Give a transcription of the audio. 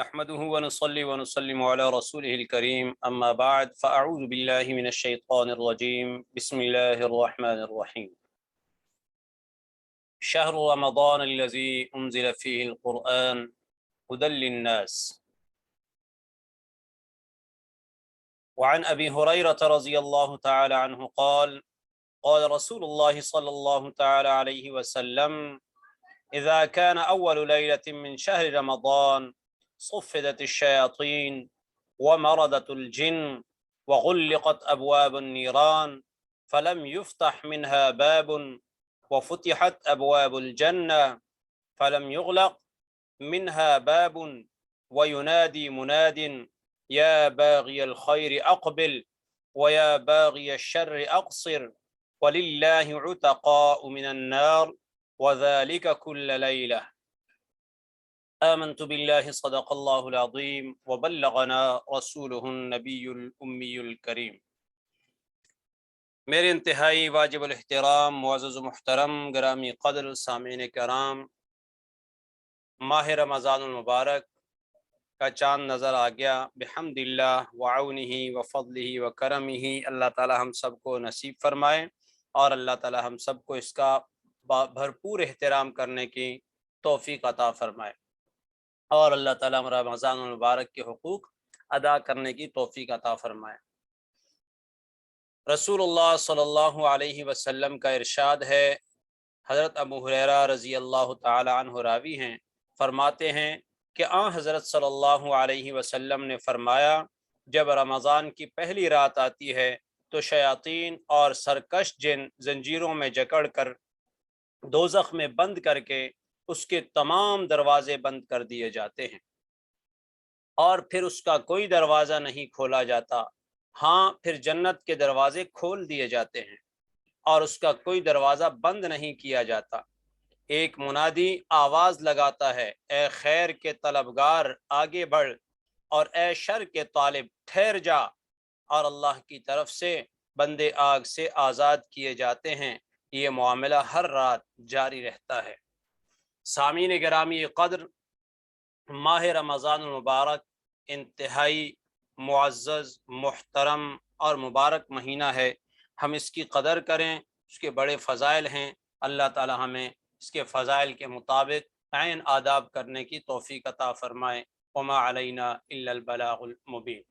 نحمده ونصلي ونسلم على رسوله الكريم أما بعد فأعوذ بالله من الشيطان الرجيم بسم الله الرحمن الرحيم شهر رمضان الذي أنزل فيه القرآن هدى للناس. وعن أبي هريرة رضي الله تعالى عنه قال قال رسول الله صلى الله تعالى عليه وسلم إذا كان أول ليلة من شهر رمضان صفدت الشياطين ومردت الجن وغلقت أبواب النيران فلم يفتح منها باب وفتحت أبواب الجنة فلم يغلق منها باب وينادي مناد يا باغي الخير أقبل ويا باغي الشر أقصر ولله عتقاء من النار وذلك كل ليلة. آمنت بالله صدق الله العظيم وبلغنا رسوله النبی الأمی الکریم. میرے انتہائی واجب الاحترام معزز و محترم گرامی قدر سامعین کرام، ماہ رمضان المبارک کا چاند نظر آ گیا بحمد اللہ وعونہ وفضلہ وکرمہ. اللہ تعالی ہم سب کو نصیب فرمائے اور اللہ تعالی ہم سب کو اس کا بھرپور احترام کرنے کی توفیق عطا فرمائے اور اللہ تعالیٰ رمضان المبارک کے حقوق ادا کرنے کی توفیق عطا فرمائے. رسول اللہ صلی اللہ علیہ وسلم کا ارشاد ہے، حضرت ابو ہریرہ رضی اللہ تعالی عنہ راوی ہیں، فرماتے ہیں کہ حضرت صلی اللہ علیہ وسلم نے فرمایا جب رمضان کی پہلی رات آتی ہے تو شیاطین اور سرکش جن زنجیروں میں جکڑ کر دوزخ میں بند کر کے اس کے تمام دروازے بند کر دیے جاتے ہیں اور پھر اس کا کوئی دروازہ نہیں کھولا جاتا. ہاں، پھر جنت کے دروازے کھول دیے جاتے ہیں اور اس کا کوئی دروازہ بند نہیں کیا جاتا. ایک منادی آواز لگاتا ہے، اے خیر کے طلبگار آگے بڑھ اور اے شر کے طالب ٹھہر جا، اور اللہ کی طرف سے بندے آگ سے آزاد کیے جاتے ہیں. یہ معاملہ ہر رات جاری رہتا ہے. سامعین گرامی قدر، ماہ رمضان المبارک انتہائی معزز، محترم اور مبارک مہینہ ہے. ہم اس کی قدر کریں، اس کے بڑے فضائل ہیں. اللہ تعالی ہمیں اس کے فضائل کے مطابق عین آداب کرنے کی توفیق عطا فرمائے. وما علینا الا البلاغ المبین.